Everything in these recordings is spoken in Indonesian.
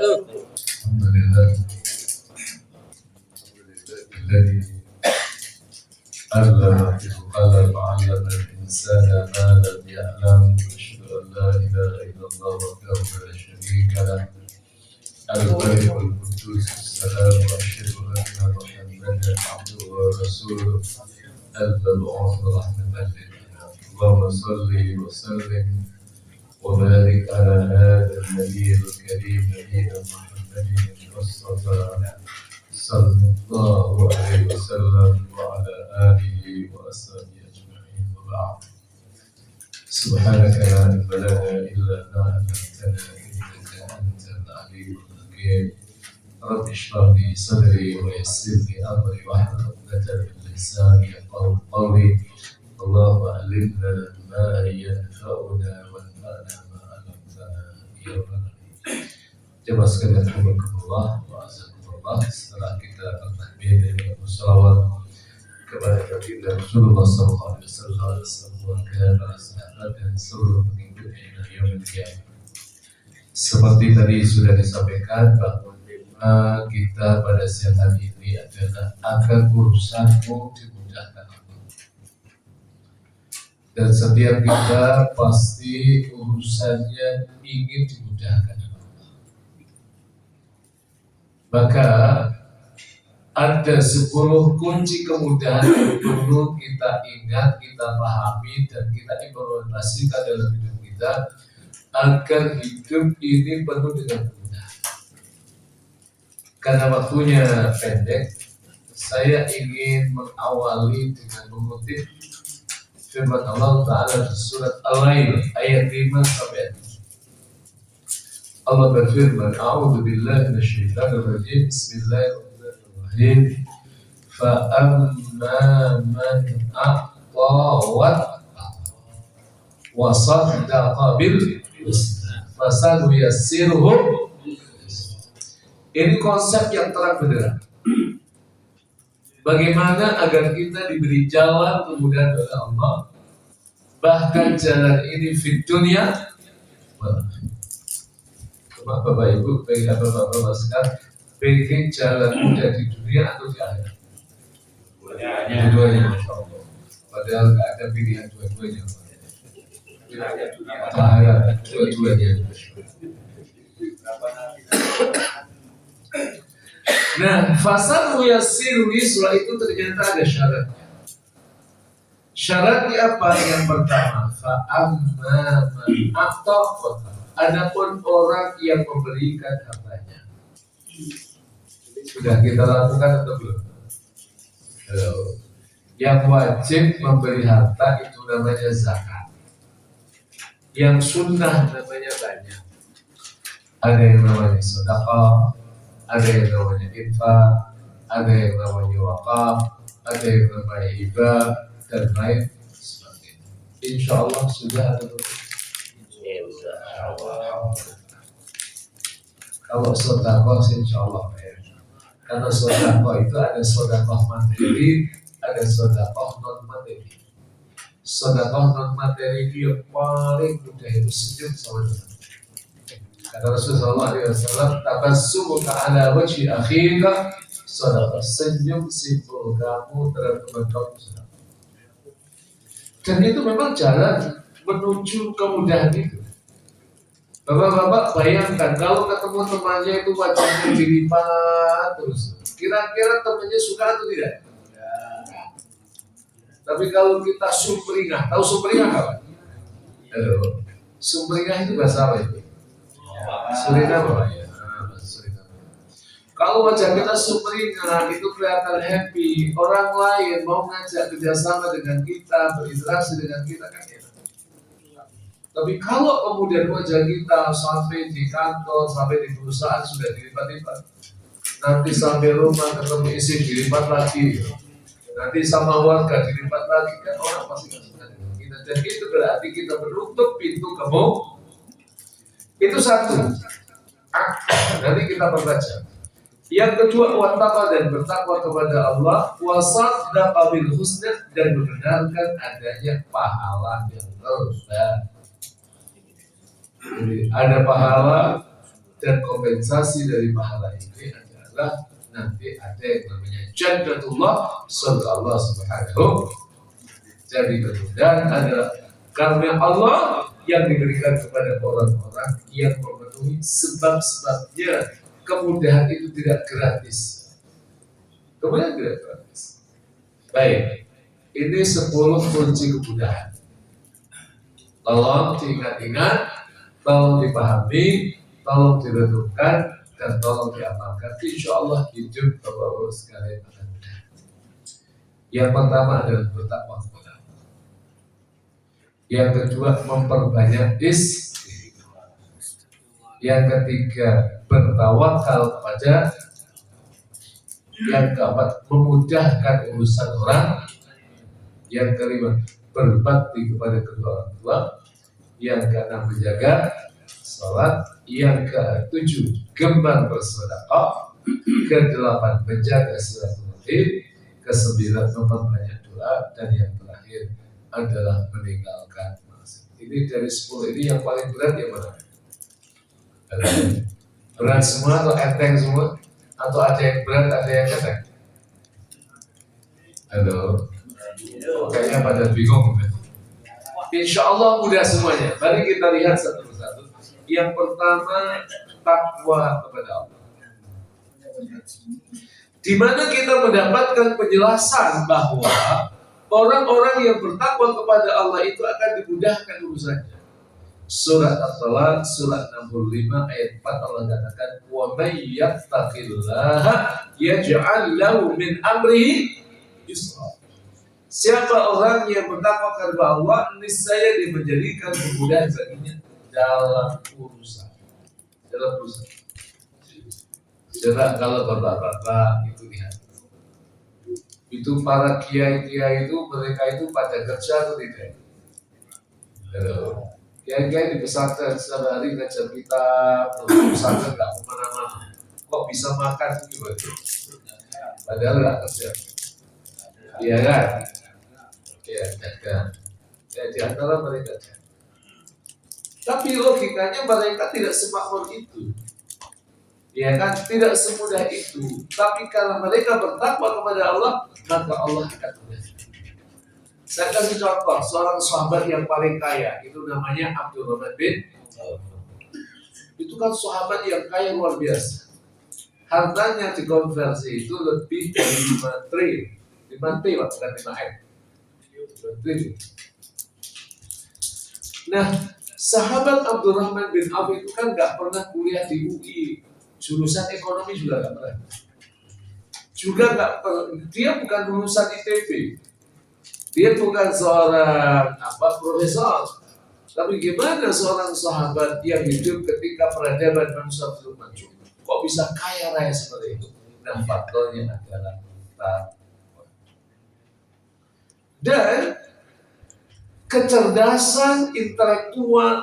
wabarakatuh. Alhamdulillah. الذي علم بالقلم علم الإنسان ما لم يعلم أشهد أن لا إله إلا الله وحده لا شريك له الملك القدوس السلام وأشهد أن محمدا عبده ورسوله المبعوث رحمة للعالمين اللهم صل وسلم وبارك على هذا النبي الكريم نبينا محمد المصطفى صلى الله عليه وسلم وعلى آله وأصحابه أجمعين وبعد سبحانك لا علم لنا إلا ما علمتنا إنك أنت العليم الحكيم رب اشرح لي صدري ويسر لي أمري واحلل عقدة من لساني يفقهوا قولي اللهم علمنا ما ينفعنا وانفعنا ما علمتنا يا رب العالمين. Jemaah sekalian rahimakumullah wa azakumullah, setelah kita bertakbir dan bersalawat kepada baginda Rasulullah sallallahu alaihi wasallam kepada para sahabat dan seluruh pengikutnya dari yaumil qiyamah. Seperti tadi sudah disampaikan bahwa tema kita pada siang hari ini adalah agar urusanmu dimudahkan Allah. Dan setiap kita pasti urusannya ingin dimudahkan. Maka ada 10 kunci kemudahan yang perlu kita ingat, kita pahami, dan kita implementasikan dalam hidup kita agar hidup ini penuh dengan kemudahan. Karena waktunya pendek, saya ingin mengawali dengan mengutip firman Allah Ta'ala di surat Al-Lail ayat 5 sampai 7. Allah berfirman, A'udzu billahi minasyaitonir rajim. Bismillahirrahmanirrahim. Fa amma man a'ta wa saddaqa bil husna fasanuyassiruhu. Ini konsep yang terang benderang. Bagaimana agar kita diberi jalan kemudahan oleh Allah, bahkan jalan ini fid dunya. Bapak Ibu, pengen Bapak sekarang pengen jalan mudah di dunia atau di akhirat? Dua-duanya, Masya Allah. Padahal nggak ada pilihan dua-duanya. Akhirat, dua-duanya. Nah, fasal yassiru yusra itu ternyata ada syaratnya. Syaratnya apa? Yang pertama, fa'amma man a'ta. Adapun orang yang memberikan hartanya, sudah kita lakukan atau belum? Yang wajib memberi harta itu namanya zakat. Yang sunnah namanya banyak. Ada yang namanya sedekah, ada yang namanya infak, ada yang namanya wakaf, ada yang namanya hibah, dan lain sebagainya. Insya Allah sudah ada. Kalau sedekah insya Allah ya. Karena sedekah itu ada sedekah materi, ada sedekah non materi. Sedekah non materi itu yang paling mudah itu senyum sama Tuhan. Kata Rasulullah SAW, tabassumuka ala wajhi akhika sedekah. Senyum simpul kamu terhadap teman kamu sedekah. Dan itu memang jalan menuju kemudahan itu. Bapak-bapak bayangkan kalau ketemu temannya itu wajahnya dilipat terus, kira-kira temannya suka atau tidak? Ya. Tapi kalau kita sumringah, tahu sumringah apa? Sumringah itu bahasa apa itu? Suriname apa ya? Kalau wajah kita sumringah itu kelihatan happy, orang lain mau ngajak kerjasama dengan kita, berinteraksi dengan kita kan ya. Tapi kalau kemudian wajah kita sampai di kantor, sampai di perusahaan sudah dilipat-lipat, nanti sampai rumah ketemu istri dilipat lagi, nanti sama warga dilipat lagi, kan orang pasti nggak suka dengan kita. Dan itu berarti kita menutup pintu kemudahan. Itu satu. Nanti kita berbaca. Yang kedua, wattaqwa dan bertakwa kepada Allah, wasaddaqa bil husna dan membenarkan adanya pahala yang terus. Jadi ada pahala Dan kompensasi dari pahala ini adalah nanti ada yang namanya Jannatullah, surga Allah Subhanahu. Jadi kemudian adalah karena Allah yang diberikan kepada orang-orang yang memenuhi sebab-sebabnya. Kemudahan itu tidak gratis. Kemudian tidak gratis. Baik, ini 10 kunci kemudahan. Tolong diingat-ingat, tolong dipahami, tolong direnungkan, dan tolong diamalkan. Insya Allah hidup Bapak-Bapak sekalian akan mudah. Yang pertama adalah bertakwa kepada Allah. Yang kedua memperbanyak istighfar. Yang ketiga bertawakal kepada. Yang keempat memudahkan urusan orang. Yang kelima berbakti kepada kedua orang tua. Yang keenam menjaga salat. Yang ketujuh gemar bersedekah. Kedelapan menjaga silaturahim. Kesembilan memperbanyak doa. Dan yang terakhir adalah meninggalkan maksiat. Ini dari 10 ini yang paling berat yang mana? Berat semua atau enteng semua? Atau ada yang berat, ada yang enteng? Halo, kayaknya pada bingung. Insya Allah mudah semuanya. Mari kita lihat satu persatu. Yang pertama, takwa kepada Allah. Di mana kita mendapatkan penjelasan bahwa orang-orang yang bertakwa kepada Allah itu akan dimudahkan urusannya. Surat At-Talaq, surat 65 ayat 4 Allah katakan, "Wa may yattaqillaha yaj'al lahu min amrihi yusra." Siapa orang yang bertakwa kepada Allah, niscaya dia menjadikan kemudahan baginya dalam urusan. Coba kalau bapak-bapak itu lihat, itu para kiai-kiai itu mereka itu pada kerja atau tidak? Kiai-kiai di pesantren setiap hari ngajar kitab, pesantren nggak kemana-mana. Kok bisa makan gitu? Padahal nggak kerja. Iya kan? Ya, dagang. Ya di antara mereka. Tapi logikanya mereka tidak semakmur itu. Ya kan, tidak semudah itu. Tapi karena mereka bertakwa kepada Allah, maka Allah akan mudah. Saya kasih contoh, seorang sahabat yang paling kaya, itu namanya Abdurrahman bin Auf. Itu kan sahabat yang kaya luar biasa. Hartanya dikonversi itu lebih dari 5 triliun. 5 T, bukan 5 M. 5 triliun. Nah, sahabat Abdurrahman bin Auf itu kan gak pernah kuliah di UI. Jurusan ekonomi juga gak pernah. Dia bukan lulusan ITB. Dia bukan seorang profesor. Tapi gimana seorang sahabat yang hidup ketika peradaban manusia belum maju, kok bisa kaya raya seperti itu? Nah, faktornya adalah takwa. Dan kecerdasan intelektual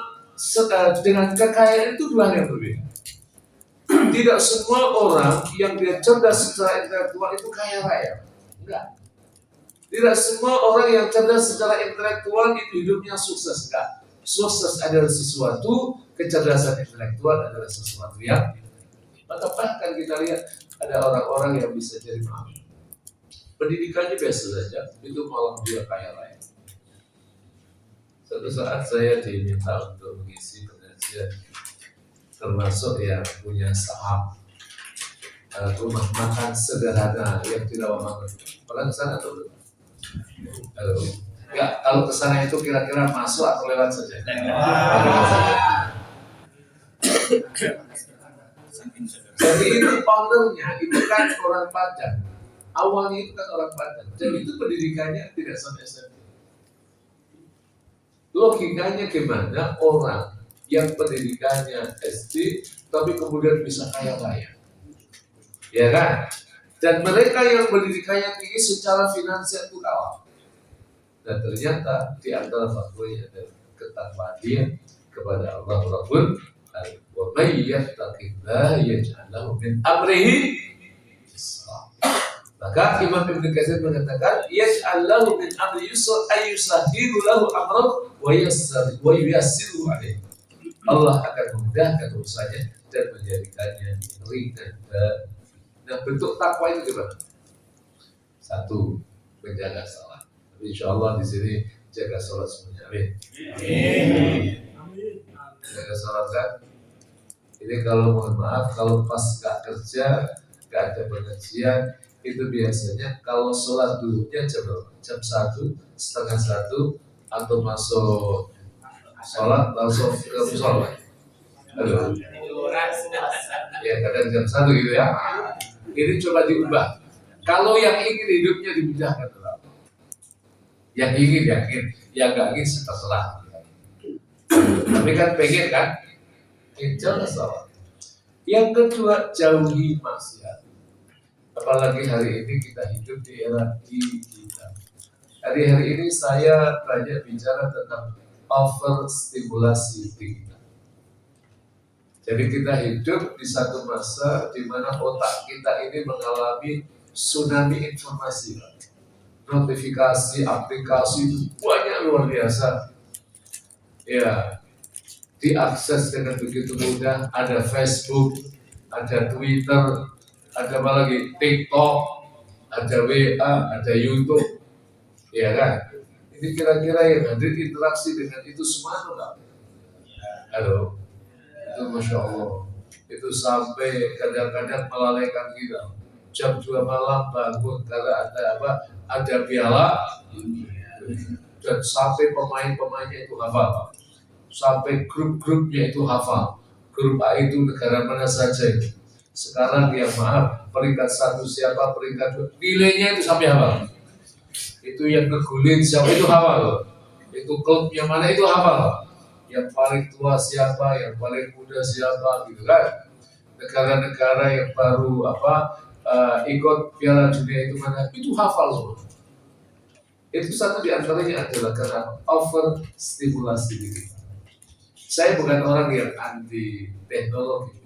dengan kekayaan itu dua hal yang berbeda. Tidak semua orang yang dia cerdas secara intelektual itu kaya raya. Enggak. Tidak semua orang yang cerdas secara intelektual itu hidupnya sukses. Enggak. Sukses adalah sesuatu, kecerdasan intelektual adalah sesuatu yang. Maka bahkan kita lihat ada orang-orang yang bisa jadi imam. Pendidikannya biasa saja, itu malah dia kaya raya. Suatu saat saya diminta untuk mengisi pengajian, termasuk yang punya saham rumah makan sederhana yang tidak membangun. Pernah kesana atau belum? Enggak, kalau kesana itu kira-kira masuk atau lewat saja? Jadi itu ownernya itu kan orang Padang. Awalnya itu kan orang Padang. Dan itu pendidikannya tidak sampai SMP. Logikanya gimana orang yang pendidikannya SD tapi kemudian bisa kaya raya? Ya kan? Dan mereka yang pendidikannya tinggi secara finansial itu kalah. Dan ternyata di antara faktornya adalah ketakwaan dia kepada Allah Rabbul Alamin. Wa may yattaqillaha yaj'al lahu min amrihi yusra. Maka Imam Ibnu Katsir mengatakan yaj'al lahu min amri yusra ay yusahilu lahu amrahu wa yassiru alaihi. Allah akan memudahkan urusannya dan menjadikannya ringan. Dan bentuk takwa itu gimana? Satu, menjaga salat. Insya Allah di sini jaga salat semuanya. Amin. Jaga salat kan? Ini kalau mohon maaf, kalau pas nggak kerja, nggak ada pengajian, itu biasanya kalau sholat dulunya jam 1, setengah 1, atau masuk sholat langsung ke musola. Aduh. Ya kadang jam 1 gitu ya. Ini coba diubah. Kalau yang ingin hidupnya dimudahkan, yang ingin yakin, yang nggak ingin setelah. Tapi kan pengen kan? Jelas salah. Yang kedua, jauhi maksiat. Apalagi hari ini kita hidup di era digital. Hari-hari ini saya banyak bicara tentang overstimulasi digital. Jadi kita hidup di satu masa di mana otak kita ini mengalami tsunami informasi. Notifikasi, aplikasi itu banyak luar biasa. Ya, diakses dengan begitu mudah. Ada Facebook, ada Twitter, ada apa lagi, TikTok, ada WA, ada YouTube, ya kan? Ini kira-kira yang hadir interaksi dengan itu semua enggak? Halo, itu Masya Allah. Itu sampai kadang-kadang melalaikan kita. Jam 2 malam bangun karena ada apa? Ada piala, dan sampai pemain-pemainnya itu hafal. Sampai grup-grupnya itu hafal. Grup A itu negara mana saja itu. Sekarang yang maaf, peringkat 1 siapa, peringkat 2, nilainya itu sampai hafal. Itu yang ngegulin siapa itu hafal. Itu klub yang mana itu hafal. Yang paling tua siapa, yang paling muda siapa, gitu kan. Negara-negara yang baru ikut Piala Dunia itu mana, itu hafal semua. Itu satu di antaranya adalah karena overstimulasi diri. Saya bukan orang yang anti teknologi.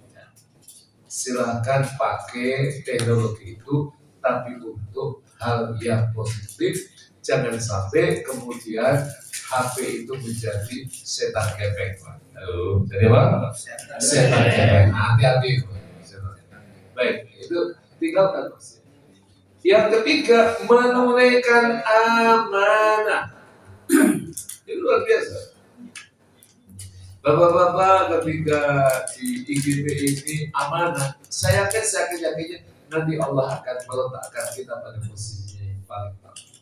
Silahkan pakai teknologi itu, tapi untuk hal yang positif. Jangan sampai kemudian HP itu menjadi setan kepeng. Jadi apa? Setan kepeng. Hati-hati. Baik, itu tinggalkan. Yang ketiga, menunaikan amanah. Ini luar biasa. Bapak-bapak ketika di IGP ini amanah, saya yakin nanti Allah akan meletakkan kita pada posisi yang paling baik.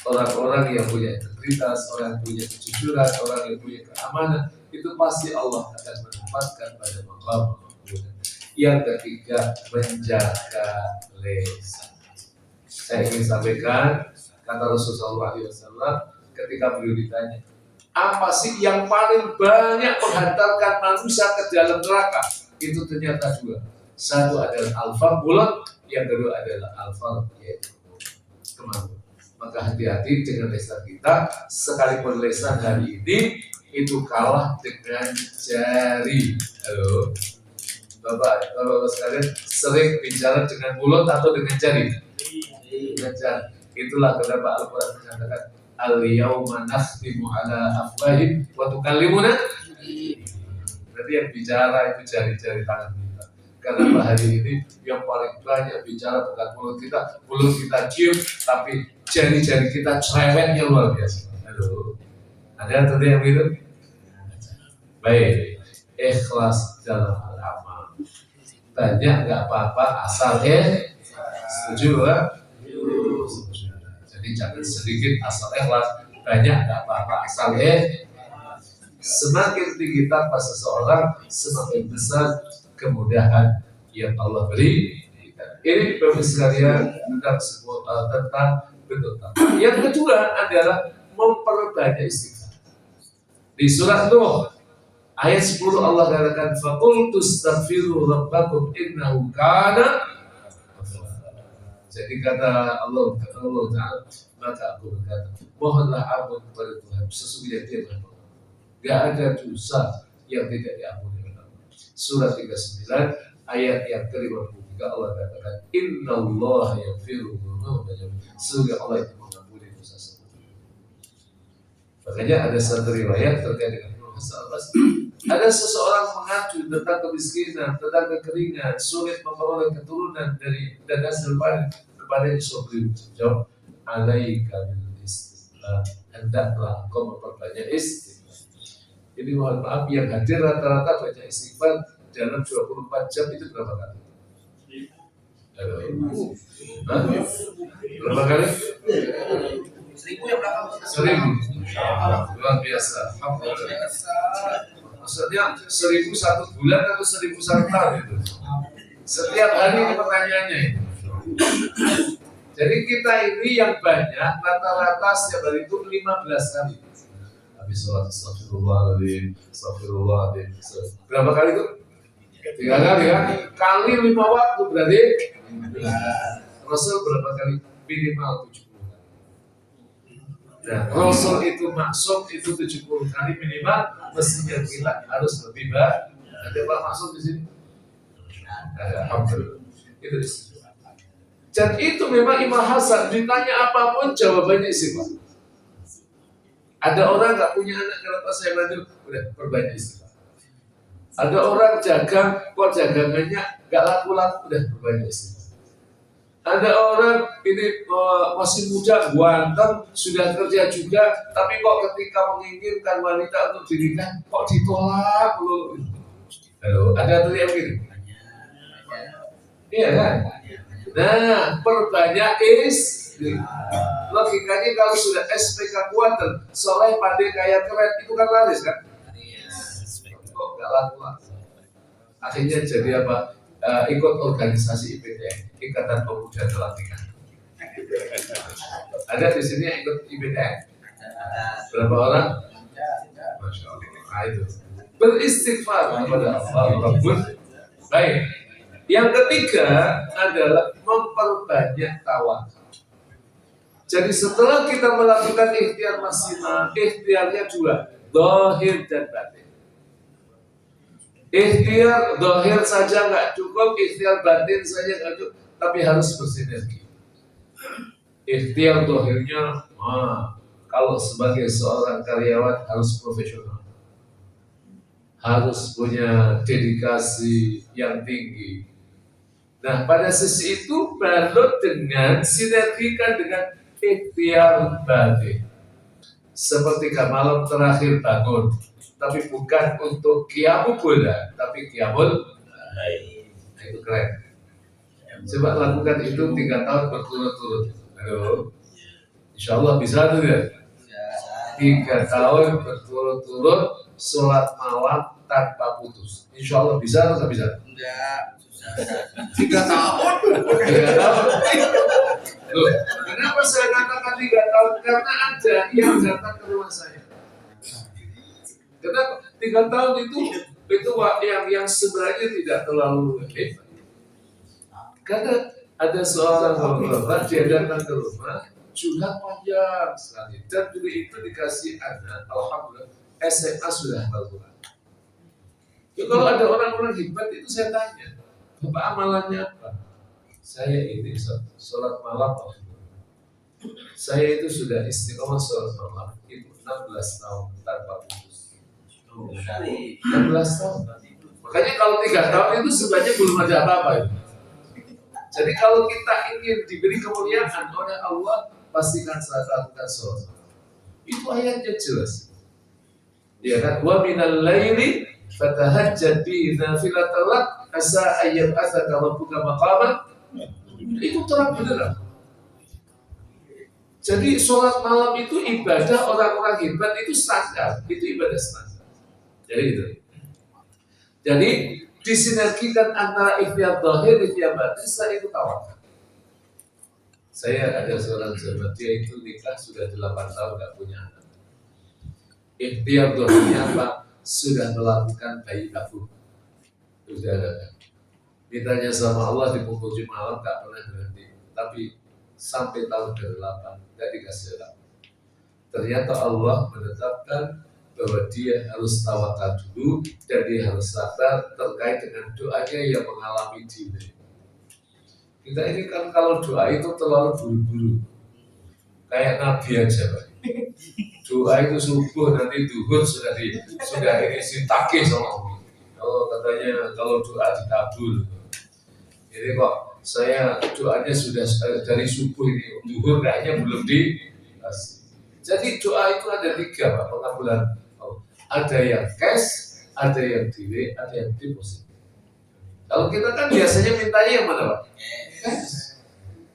Orang-orang yang punya integritas, orang yang punya kejujuran, orang yang punya keamanan, itu pasti Allah akan menempatkan pada maqam. Yang ketiga, menjaga lisan. Saya ingin sampaikan kata Rasulullah SAW ketika beliau ditanya, apa sih yang paling banyak menghantarkan manusia ke dalam neraka? Itu ternyata 2. Satu adalah alfa bulat, yang kedua adalah alfa yaitu kemaluan. Maka hati-hati dengan lisan kita. Sekalipun lisan hari ini itu kalah dengan jari. Halo, Bapak sekalian sering bicara dengan mulut atau dengan jari? Dengan jari. Itulah kenapa Al-Quran mengatakan al-yawma nakhtimu ala afwahihim wa tukallimuna. Berarti yang bicara itu jari-jari tangan kita. Karena hari ini yang paling banyak bicara bukan mulut kita cium, tapi jari-jari kita cerewetnya luar biasa. Aduh, ada tadi yang begitu? Baik, ikhlas dalam amal. Banyak nggak apa-apa asal setuju kan? Jadi jangan sedikit asal ikhlas, banyak nggak apa-apa asal Semakin tinggi tanpa seseorang, semakin besar kemudahan yang Allah beri. Ini Bapak sekalian tentang bentuk takwa. Yang kedua adalah memperbanyak istighfar. Di surat Nuh ayat 10 Allah katakan faqultu astaghfiru rabbakum innahu kana. Jadi kata Allah Ta'ala, maka aku berkata, mohonlah ampun kepada Tuhan, sesungguhnya Dia Maha. Gak ada dosa yang tidak diampuni oleh Allah. Surat 39 ayat yang ke-53 Allah katakan, innallaha yaghfiru dzunuba jami'an. Sesungguhnya Allah itu mengampuni dosa semua. Makanya ada satu riwayat terkait dengan Nuh Al-Basri. Ada seseorang mengadu tentang kemiskinan, tentang kekeringan, sulit memperoleh keturunan dan hasil panen kepada Sobri. Jawab, alaika bil istighfar. Hendaklah kau memperbanyak istighfar. Jadi mohon maaf yang hadir rata-rata banyak istighfar dalam 24 jam itu berapa kali? Berapa kali? 1000 ya berapa? 1000. Luar biasa. Alhamdulillah. Maksudnya 1000 satu bulan atau 1000 satu tahun itu? Setiap hari ini pertanyaannya itu. Jadi kita ini yang banyak rata-rata setiap hari itu 15 kali. Habis sholat astagfirullahaladzim, astagfirullahaladzim. Berapa kali itu? 3 kali kan? Kali 5 waktu berarti Rasul berapa kali? Minimal 70 kali. Nah, Rasul itu maksud itu 70 kali minimal, mestinya kita harus lebih baik. Ada Pak maksud di sini? Ada, alhamdulillah. Itu istighfar. Dan itu memang Imam Hasan ditanya apapun jawabannya istighfar. Ada orang nggak punya anak, kenapa saya bantu? Udah perbanyak istighfar. Ada orang dagang, kok dagangannya nggak laku-laku, udah perbanyak istighfar. Ada orang ini masih muda, ganteng, sudah kerja juga, tapi kok ketika menginginkan wanita untuk dinikah, kok ditolak loh. Halo, ada tuh yang begini? Iya kan? Nah, perbanyak logikanya kalau sudah SPK kuat dan soleh pandai kaya keren itu kan laris kan? Kok nggak laku-laku? Akhirnya jadi apa? Ikut organisasi IPTN, Ikatan Pemuda Pelantikan. Ada di sini yang ikut IPTN? Berapa orang? Masya Allah. Itu beristighfar kepada Allah Rabbul. Baik. Yang ketiga adalah memperbanyak tawakal. Jadi setelah kita melakukan ikhtiar maksimal, ikhtiarnya dua, zahir dan batin. Ikhtiar zahir saja nggak cukup, ikhtiar batin saja nggak cukup, tapi harus bersinergi. Ikhtiar zahirnya, kalau sebagai seorang karyawan harus profesional, harus punya dedikasi yang tinggi. Nah, pada sisi itu balut dengan sinergikan dengan ikhtiar batin. Seperti malam terakhir bangun, tapi bukan untuk qiyamul bola, tapi qiyamul. Nah, itu keren. Coba lakukan itu 3 tahun berturut-turut. Halo, insya Allah bisa tuh ya. 3 tahun berturut-turut sholat malam tanpa putus. Insya Allah bisa atau nggak bisa? Enggak. 3 tahun. 3 tahun. Loh, kenapa saya katakan 3 tahun? Karena ada yang datang ke rumah saya. Kenapa 3 tahun itu yang sebenarnya tidak terlalu hebat. Karena ada seorang bapak dia datang ke rumah, curhat panjang sekali, dan juga itu dikasih anak, alhamdulillah SMA sudah Al-Quran. Ya, kalau ada orang-orang hebat itu saya tanya, bapak amalannya apa? Saya ini sholat malam, saya itu sudah istiqomah sholat malam itu 16 tahun tanpa putus. 16 tahun. Makanya kalau 3 tahun itu sebenarnya belum ada apa-apa itu. Jadi kalau kita ingin diberi kemuliaan oleh Allah, pastikan saat lakukan sholat. Itu ayatnya jelas. Ya kan? Wa minal laili fatahajjad bihi nafilatan lak asa ayyab'atsaka rabbuka maqaman. Itu terang benerang. Jadi sholat malam itu ibadah orang-orang hebat, itu standar, itu ibadah standar. Jadi itu. Jadi disinergikan antara ikhtiar zahir, ikhtiar batin, setelah itu tawakal. Saya ada seorang sahabat, dia itu nikah sudah 8 tahun gak punya anak. Ikhtiar zahirnya apa? Sudah melakukan bayi tabung. Sudah ada. Mintanya sama Allah di pukul 7 malam gak pernah berhenti. Tapi sampai tahun ke-8 gak dikasih anak. Ternyata Allah menetapkan bahwa dia harus tawakal dulu dan dia harus sabar terkait dengan doanya yang mengalami delay. Kita ini kan kalau doa itu terlalu buru-buru, kayak Nabi aja, Pak. Doa itu subuh nanti duhur sudah diisi takih sama Allah. Kalau katanya kalau doa dikabul. Ini kok saya doanya sudah dari subuh ini duhur kayaknya belum dikasih. Jadi doa itu ada 3 Pak pengabulan. Ada yang cash, ada yang delay, ada yang deposit. Kalau kita kan biasanya mintanya yang mana Pak? Cash.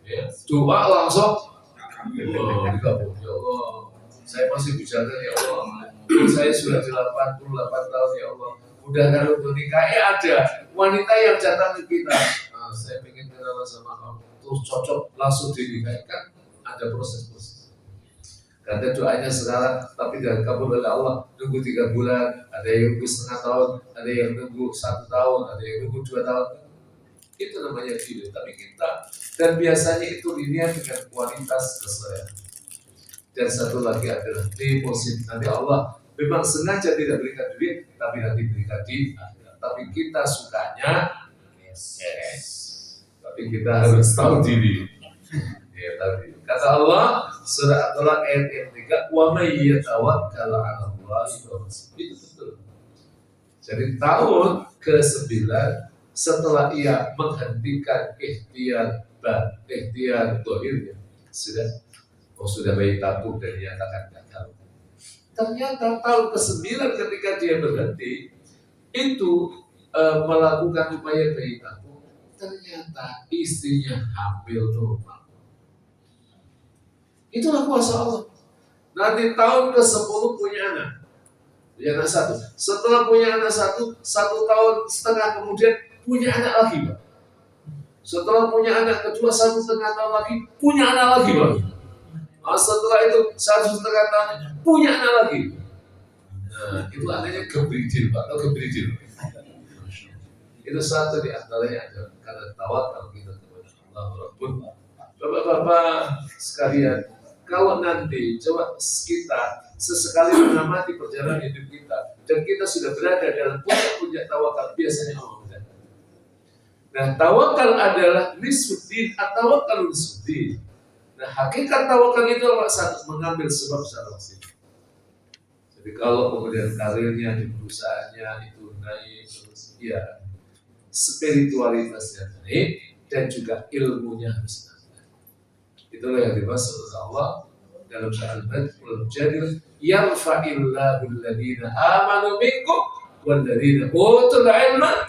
Ya, doa langsung. Oh, dikabul. Ya Allah, saya masih bicara ya Allah. Saya sudah 88 tahun ya Allah. Udah kalau menikah ada wanita yang datang ke kita. Nah, saya pengen kenalan sama kamu. Terus cocok langsung dinikahi kan ada proses-proses. Karena doanya sekarang tapi dari kabul oleh Allah nunggu 3 bulan, ada yang nunggu setengah tahun, ada yang nunggu 1 tahun, ada yang nunggu 2 tahun. Itu namanya video. Tapi kita dan biasanya itu dilihat dengan kualitas keselamatan. Dan satu lagi adalah deposit. Nanti Allah memang sengaja tidak berikan duit, tapi nanti berikan di akhirat. Tapi kita sukanya yes. Tapi kita harus tahu diri. Ya, tadi kata Allah surah At-Talaq ayat yang 3, wa may yatawakkal 'ala Allah itu betul. Jadi tahun ke-9 setelah ia menghentikan ikhtiar dohirnya sudah bayi tabung dan dinyatakan gagal. Ternyata tahun ke-9 ketika dia berhenti itu melakukan upaya bayi tabung, ternyata istrinya hamil normal. Itulah kuasa Allah. Nanti tahun ke-10 punya anak 1. Setelah punya anak 1 tahun setengah kemudian punya anak lagi, Pak. Setelah punya anak kedua 1,5 tahun lagi punya anak lagi, Pak. Setelah itu 1,5 tahun punya anak lagi. Nah, itu anaknya gebridil, Pak. Atau gebridil. Itu satu di antaranya adalah karena tawakal kita kepada Allah Rabbul. Bapak-bapak sekalian, kalau nanti coba kita sesekali mengamati perjalanan hidup kita dan kita sudah berada dalam puncak tawakal, biasanya Allah mendatang. Nah, tawakal adalah nisfuddin atau tawakal nisfuddin. Nah, hakikat tawakal itu adalah satu mengambil sebab secara langsung. Jadi kalau kemudian karirnya di perusahaannya itu naik terus, ya spiritualitasnya naik dan juga ilmunya harus naik. Itulah yang dimaksud oleh Allah dalam surah Al-Jadil, yarfa'illahu alladhina amanu minkum walladhina utul ilma.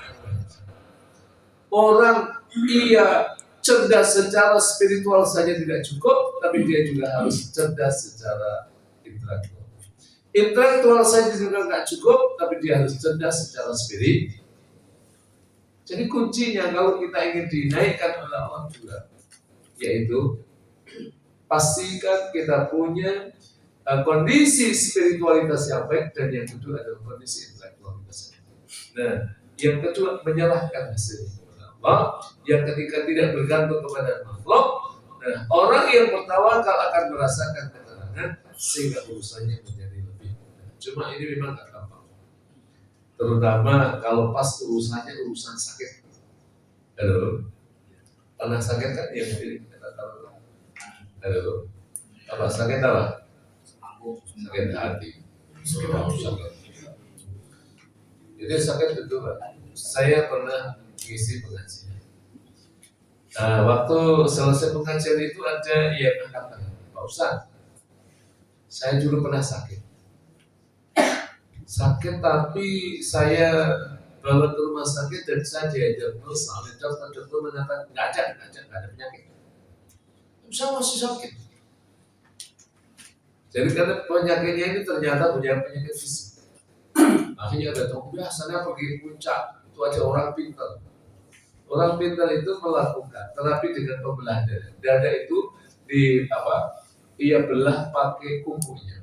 Orang ia cerdas secara spiritual saja tidak cukup, tapi dia juga harus cerdas secara intelektual. Intelektual saja juga nggak cukup, tapi dia harus cerdas secara spiritual. Jadi kuncinya kalau kita ingin dinaikkan oleh Allah juga, yaitu pastikan kita punya kondisi spiritualitas yang baik, dan yang kedua adalah kondisi intelektualitas yang baik. Nah, yang kedua menyerahkan hasilnya kepada Allah, yang ketiga tidak bergantung kepada makhluk. Nah, orang yang bertawakal akan merasakan ketenangan sehingga urusannya menjadi lebih mudah. Cuma ini memang gak gampang, terutama kalau pas urusan sakit. Halo, pernah sakit kan? Ya mungkin kita tahu. Halo, apa sakit apa? Sakit hati. Jadi sakit itu, saya pernah mengisi pengajian. Nah, waktu selesai pengajian itu ada yang mengatakan, Pak Ustaz, saya dulu pernah sakit, tapi saya bawa ke rumah sakit dan saya diagnosis oleh dokter mengatakan nggak ada penyakit. Saya masih sakit. Jadi karena penyakitnya ini ternyata punya penyakit fisik. Akhirnya ada tahu biasanya pergi puncak itu aja orang pintar. Orang pintar itu melakukan terapi dengan pembelahan dada. Dada itu ia belah pakai kukunya.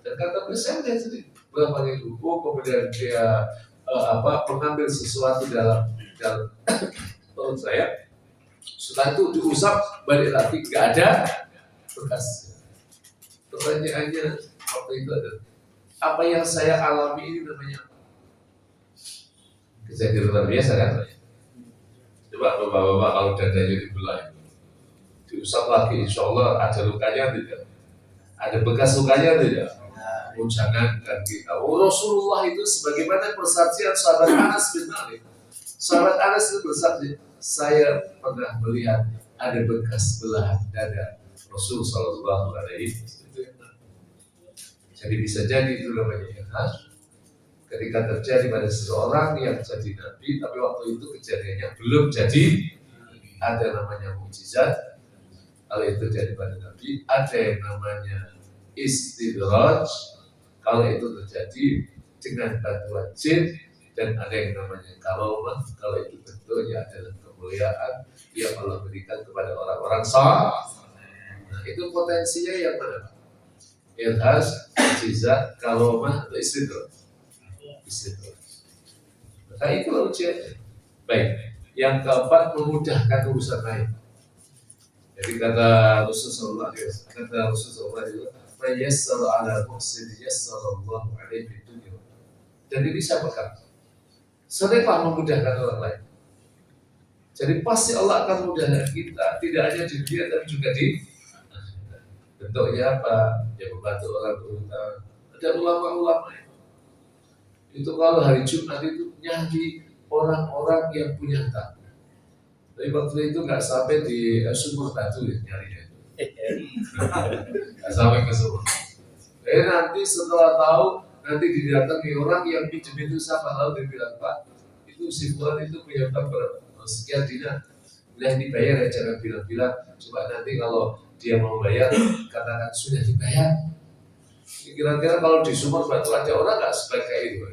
Dan kata saya sendiri belah pakai kuku, kemudian dia mengambil sesuatu dalam perut saya. Setelah itu diusap balik lagi, nggak ada bekas. Pertanyaannya waktu itu adalah, apa yang saya alami ini namanya kejadian luar biasa kan? Coba bapak-bapak kalau dadanya dibelah, diusap lagi, insya Allah ada lukanya tidak? Ada bekas lukanya tidak? Oh, jangankan kita. Oh, Rasulullah itu sebagaimana persaksian sahabat Anas bin Malik. Sahabat Anas itu bersaksi, saya pernah melihat ada bekas belahan dada Rasul Sallallahu Alaihi Wasallam. Jadi bisa jadi itu namanya ikhlas. Ketika terjadi pada seseorang yang jadi nabi, tapi waktu itu kejadiannya belum jadi, ada namanya mukjizat. Kalau itu jadi pada nabi, ada yang namanya istidraj. Kalau itu terjadi dengan bantuan jin, dan ada yang namanya karomah. Kalau itu bentuknya adalah kemuliaan yang Allah berikan kepada orang-orang saleh. Nah, itu potensinya yang mana? Ilhas, mukjizat, karomah, atau istidraj. Maka itu ujiannya. Baik, yang keempat memudahkan urusan lain. Jadi kata Rasulullah itu, "Yassara ala muhsin yassara Allah alaihi fid dunya." Dan ini siapa kan? Sedekah memudahkan orang lain. Jadi pasti Allah akan mudahkan kita, tidak hanya di dunia tapi juga di bentuknya apa? Ya membantu orang berutang. Ada ulama-ulama itu kalau hari Jumat itu nyari orang-orang yang punya hutang. Tapi waktu itu nggak sampai di sumur batu ya nyarinya. Nggak sampai ke sumur. Nanti setelah tahu nanti didatangi orang yang pinjam itu siapa, lalu dia bilang, Pak, itu si Fulan itu punya hutang sekian dinar. Udah dibayar ya, jangan bilang-bilang. Coba nanti kalau dia mau bayar katakan sudah dibayar. Kira-kira kalau di sumur batu ada orang nggak sebaik kayak itu?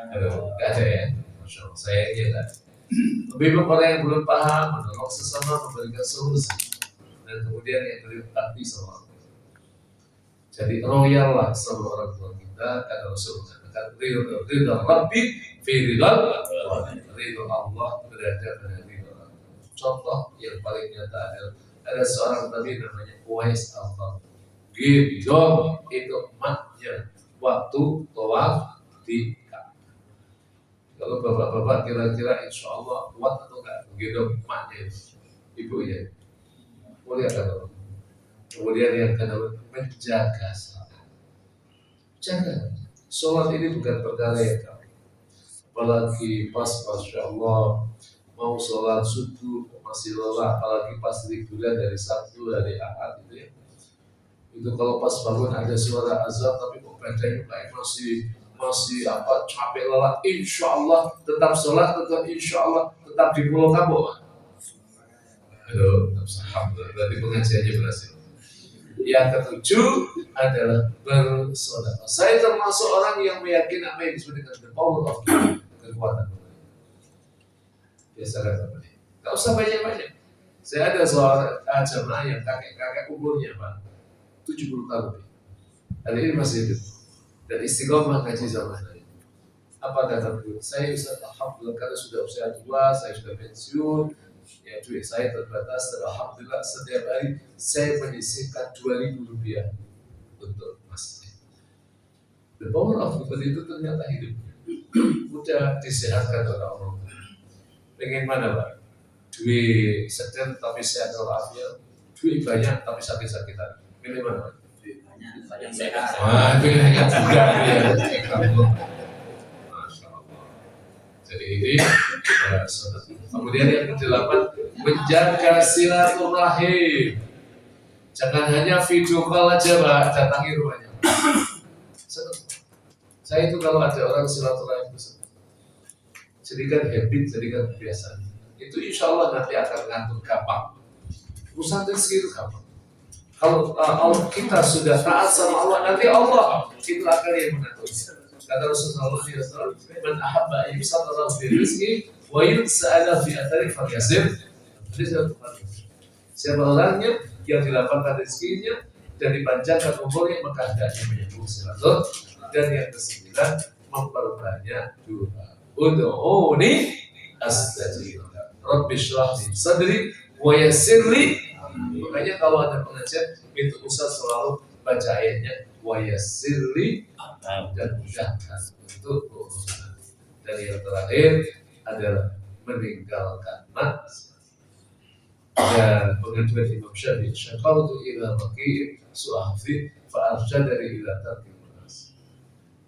Nggak ada ya. Masya Allah, sayangnya nggak ada. Lebih orang yang belum paham, menolong sesama, memberikan solusi, dan kemudian yang berbakti sama Allah. Jadi royal lah sama orang tua kita, kata Rasul mengatakan ridha Rabbi fi ridha Allah berada pada ridha Allah. Contoh yang paling nyata adalah ada seorang nabi namanya Uwais al-Qarni. Gendong itu emaknya waktu tawaf di Ka'bah. Kalau bapak-bapak kira-kira insya Allah kuat atau enggak gendong emaknya ibunya. Mulia kan? Kemudian yang kedua menjaga salat. Jaga. Salat ini bukan perkara yang gampang. Apalagi pas Masya Allah mau sholat subuh masih lelah, apalagi pas liburan dari Sabtu dari Ahad itu ya. Itu kalau pas bangun ada suara azan tapi kok badannya kayak masih apa capek lelah, insya Allah tetap sholat, tetap insya Allah tetap di pulau kamu. Aduh, alhamdulillah, berarti pengajiannya berhasil. Yang ketujuh adalah bersedekah. Saya termasuk orang yang meyakini apa yang disebut dengan the power of God, kekuatan. Biasakan apa nih? Gak usah banyak-banyak. Saya ada seorang jamaah yang kakek-kakek umurnya Pak 70 tahun lebih. Hari ini masih hidup dan istiqomah ngaji sama saya. Apa kata beliau? Saya Ustaz, alhamdulillah karena sudah usia tua, saya sudah pensiun. Ya duit saya terbatas, dan alhamdulillah setiap hari saya menyisihkan 2.000 rupiah untuk masjid. The power of God itu ternyata hidup. Mudah disehatkan oleh Allah. Pengen mana Pak? Duit sedang tapi sehat walafiat, duit banyak tapi sakit-sakitan. Pilih mana Pak? Banyak sehat. Wah, pilihnya juga ya. Jadi ini kemudian yang ke-8 menjaga silaturahim. Jangan hanya video call aja Pak, datangi rumahnya. Saya itu kalau ada orang silaturahim jadikan habit, jadikan kebiasaan. Itu insya Allah nanti akan ngatur gampang. Urusan rezeki itu gampang. Kalau kita sudah taat sama Allah, nanti Allah itu akan yang mengatur. Kata Rasulullah SAW, "Man ahabba an yusaddaqa fi rizqi wa yunsa'ala fi athari falyasir." Siapa orangnya yang dilapangkan rezekinya dan dipanjangkan umurnya, maka hendaknya menyambung silaturahim. Dan yang ke-9 memperbanyak doa. Ud'uuni astajib. Rabbi shrah li sadri wa yassir li. Makanya kalau ada pengajian itu Ustaz selalu baca ayatnya wa yassir li dan mudahkan untuk urusan. Dan yang terakhir adalah meninggalkan maksiat. ada pengaduan Imam Syafi'i, syaqautu ila waqi' su'afi fa'arsyadani ila tarki munas.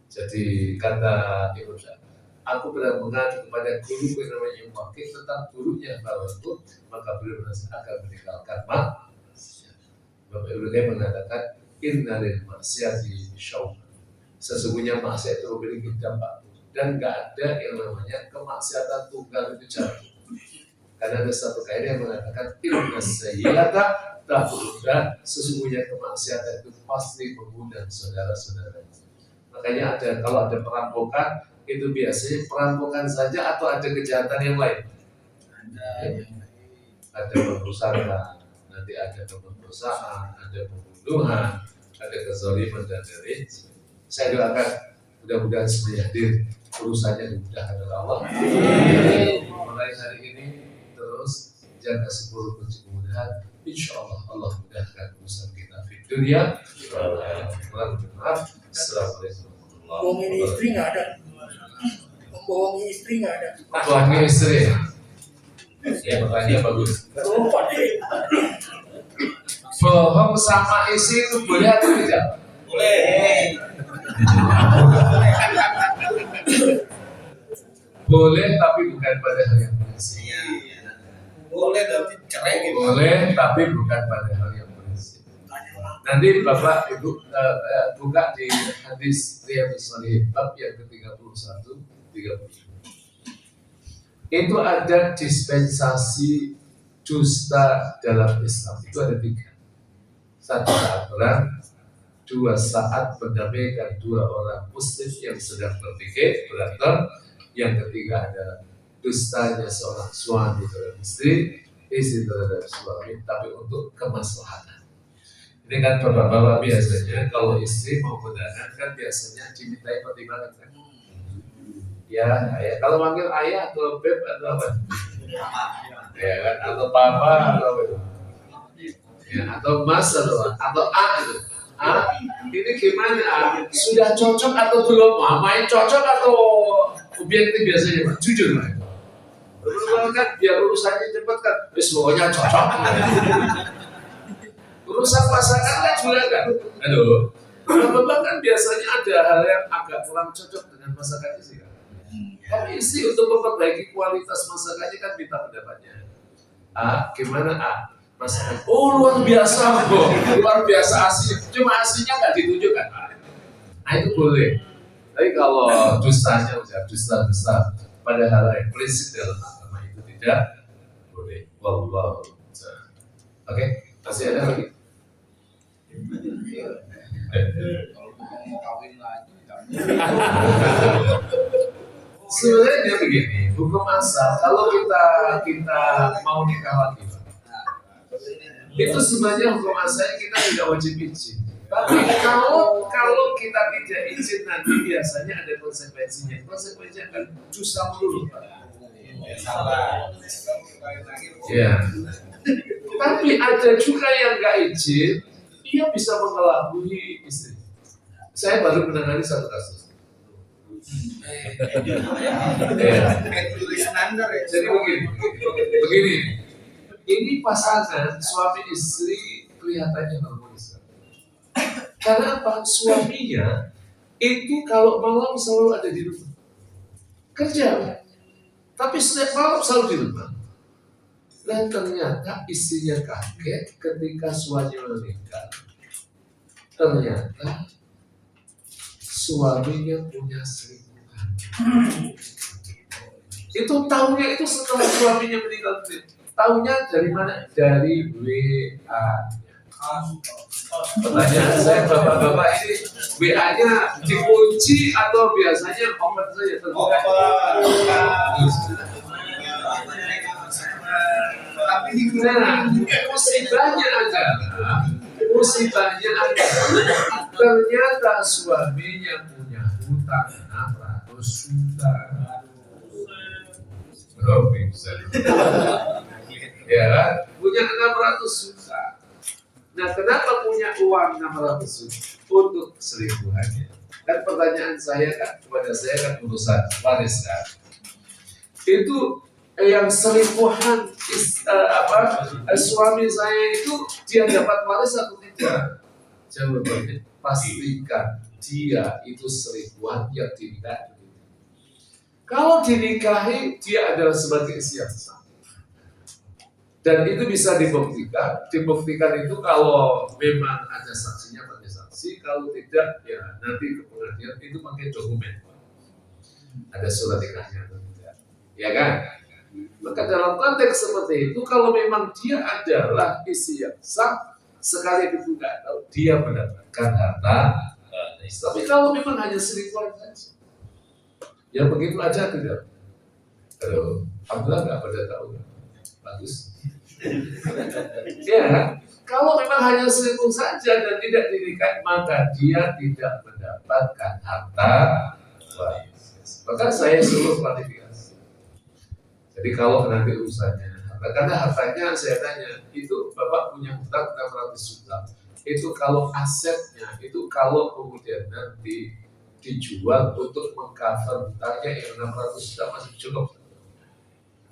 Jadi kata Imam Syafi'i, aku pernah mengadu kepada guru yang namanya Imam Waqi' tentang gurunya Bawaku, maka beliau akan meninggalkan maksiat. Bapak Ibu mengatakan inna lil maksiati syauqan. Sesungguhnya maksiat itu memiliki dampak dan nggak ada yang namanya kemaksiatan tunggal itu jatuh. Karena ada satu kaidah yang mengatakan inna sayyi'ata tahudda, sesungguhnya kemaksiatan itu pasti mengundang saudara-saudara. Makanya kalau ada perampokan itu biasanya perampokan saja atau ada kejahatan yang lain. Ada perusahaan, nanti ada pemerkosaan, ada pembunuhan, ada kezaliman dan lain. Saya doakan mudah-mudahan semuanya hadir urusannya dimudahkan oleh Allah. Mulai hari ini terus jaga 10 kunci kemudahan. Insya Allah Allah mudahkan urusan kita di dunia. Maaf. Assalamualaikum. Bohongin istri nggak ada. Membohongi istri nggak ada. Bohongi istri. Ya makanya bagus. Lupa deh. Bohong sama istri itu boleh atau tidak? Boleh. Boleh tapi bukan pada hal yang prinsip. Boleh tapi cerai gitu. Boleh tapi bukan pada hal yang prinsip. Nanti Bapak Ibu buka di hadis Riyadhus Shalihin bab yang ke-31 32. Itu ada dispensasi dusta dalam Islam. Itu ada 3. 1 saat perang, 2 saat mendamaikan 2 orang muslim yang sedang berpikir berantem, yang ketiga ada dustanya seorang suami terhadap istri terhadap suami, tapi untuk kemaslahatan. Ini kan bapak-bapak biasanya kalau istri mau kondangan kan biasanya dimintai pertimbangan kan. Ya, ayah. Kalau manggil ayah atau beb atau apa? Ya kan, atau papa atau apa? Ya, atau mas atau a itu. Ini gimana? Sudah cocok atau belum? Main cocok atau objektif biasanya, Pak? Jujur, Pak. Belum kan biar urusannya cepat kan. Pokoknya cocok. Urusan pasangan kan juga kan. Halo. Bapak kan biasanya ada hal yang agak kurang cocok dengan pasangan istri kan. Tapi istri untuk memperbaiki kualitas masakannya kan minta pendapatnya. Gimana masakan? Oh luar biasa kok, luar biasa asli. Cuma aslinya nggak ditunjukkan. Nah itu boleh. Tapi kalau dustanya udah dusta pada hal yang prinsip dalam agama itu tidak boleh. Wallahu a'lam. Oke, masih ada lagi? Kalau mau kawin lagi, Sebenarnya begini, hukum asal kalau kita mau nikah lagi, itu sebenarnya hukum asalnya kita tidak wajib izin. Tapi kalau kita tidak izin nanti biasanya ada konsekuensinya. Konsekuensinya akan dosa melulu. Ya. Tapi ada juga yang nggak izin, dia bisa mengelabui istri. Saya baru menangani satu kasus. Jadi begini, ini pasangan suami istri kelihatannya harmonis. Karena apa? Suaminya itu kalau malam selalu ada di rumah kerja, tapi setiap malam selalu di rumah. Dan ternyata istrinya kaget ketika suaminya meninggal. Ternyata suaminya punya selingkuhan. Itu tahunya itu setelah suaminya meninggal. Tahunya dari mana? Dari WA. Pertanyaan saya bapak-bapak ini WA-nya dikunci atau biasanya open saja terbuka? Nah, musibahnya adalah ternyata suaminya punya hutang 600 juta. Ya kan? Punya 600 juta. Nah, kenapa punya uang 600 juta? Untuk selingkuhannya. Kan pertanyaan saya kan kepada saya kan urusan waris kan. Itu yang selingkuhan suami saya itu dia dapat waris atau tidak? Jawabannya pastikan dia itu selingkuhan yang tidak. Kalau dinikahi dia adalah sebagai istri yang sah. Dan itu bisa dibuktikan. Dibuktikan itu kalau memang ada saksinya pakai saksi, kalau tidak ya nanti ke pengadilan itu pakai dokumen. Ada surat nikahnya atau tidak? Ya kan? Maka dalam konteks seperti itu, kalau memang dia adalah istri yang sah, sekali itu tidak tahu dia mendapatkan harta. Tapi kalau memang hanya selingkuhan saja, ya begitu aja tidak. Kalau alhamdulillah nggak pada tahu, bagus. Ya, kalau memang hanya selingkuh saja dan tidak dinikahi, maka dia tidak mendapatkan harta waris. Maka saya suruh klarifikasi. Jadi kalau nanti urusannya, karena hartanya saya tanya, itu Bapak punya hutang 600 juta. Itu kalau asetnya, itu kalau kemudian nanti dijual untuk mengcover hutangnya yang 600 juta masih cukup.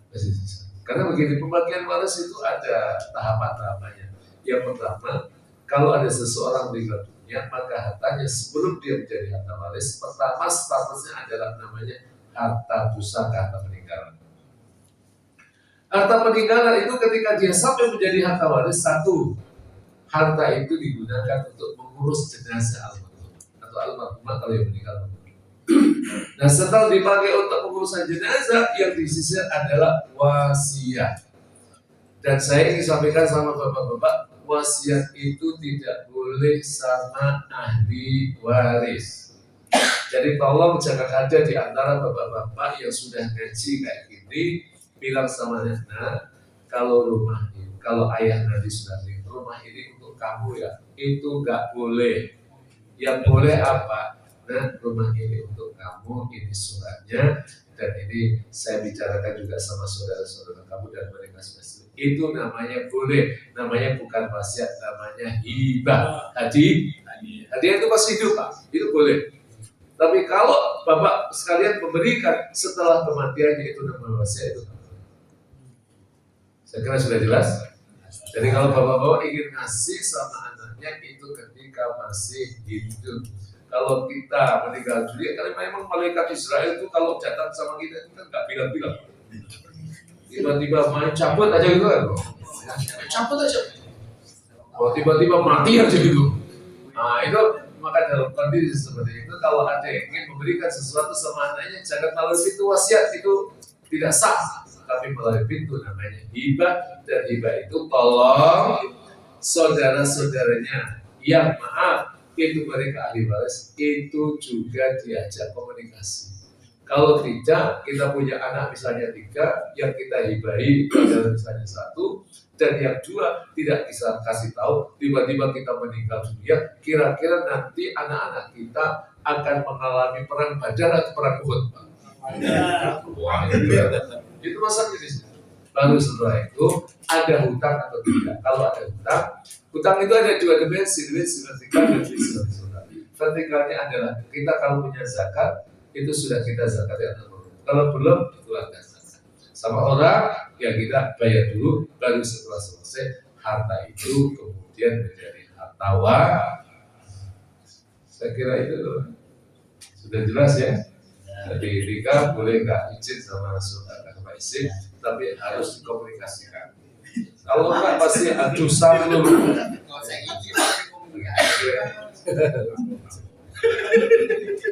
Masih sisa. Karena begini, pembagian waris itu ada tahapan-tahapannya. Yang pertama, kalau ada seseorang meninggal dunia, maka hartanya sebelum dia menjadi harta waris, pertama statusnya adalah namanya harta pusaka, harta peninggalan. Harta peninggalan itu ketika dia sampai menjadi harta waris, satu, harta itu digunakan untuk mengurus jenazah almarhum atau almarhumah kalau yang meninggal. Nah, setelah dipakai untuk pengurusan jenazah, yang disisir adalah wasiat. Dan saya ingin sampaikan sama bapak-bapak, wasiat itu tidak boleh sama ahli waris. Jadi tolong jangan ada di antara bapak-bapak yang sudah ngaji kayak gini bilang sama anak, kalau rumah ini, kalau ayah nanti sudah nih, rumah ini untuk kamu ya, itu nggak boleh. Yang boleh apa? Nah, rumah ini untuk kamu, ini suratnya, dan ini saya bicarakan juga sama saudara-saudara kamu dan mereka sudah setuju. Itu namanya boleh, namanya bukan wasiat, namanya hibah. Hadiah itu pasti hidup, Pak. Itu boleh. Tapi kalau Bapak sekalian memberikan setelah kematiannya, itu namanya wasiat itu. Saya kira sudah jelas. Jadi kalau Bapak-bapak ingin ngasih sama anaknya itu ketika masih hidup. Kalau kita meninggal dunia, karena memang malaikat Israel itu kalau datang sama kita itu kan nggak bilang-bilang. Tiba-tiba main cabut aja gitu kan, cabut aja. Oh, tiba-tiba mati aja gitu. Nah itu maka dalam kondisi seperti itu, kalau ada yang ingin memberikan sesuatu sama anaknya, jangan melalui pintu wasiat, itu tidak sah. Tapi melalui pintu namanya hibah, dan hibah itu tolong saudara-saudaranya yang maaf itu mereka ahli waris, itu juga diajak komunikasi. Kalau tidak, kita punya anak misalnya 3, yang kita hibahi adalah misalnya 1, dan yang 2 tidak bisa kasih tahu, tiba-tiba kita meninggal dunia, kira-kira nanti anak-anak kita akan mengalami perang Badar atau perang Uhud. Itu masalahnya di sini. Lalu setelah itu ada hutang atau tidak. Kalau ada hutang itu ada 2 dimensi vertikal dan horizontal. Vertikalnya adalah kita kalau punya zakat itu sudah kita zakatkan. Kalau belum itu ada zakat. Sama orang yang kita bayar dulu, baru setelah selesai harta itu kemudian menjadi harta waris. Saya kira itu sudah jelas ya. Jadi nikah boleh nggak izin sama saudara sama istri, tapi harus dikomunikasikan. Kalau nggak pasti adu sama dulu.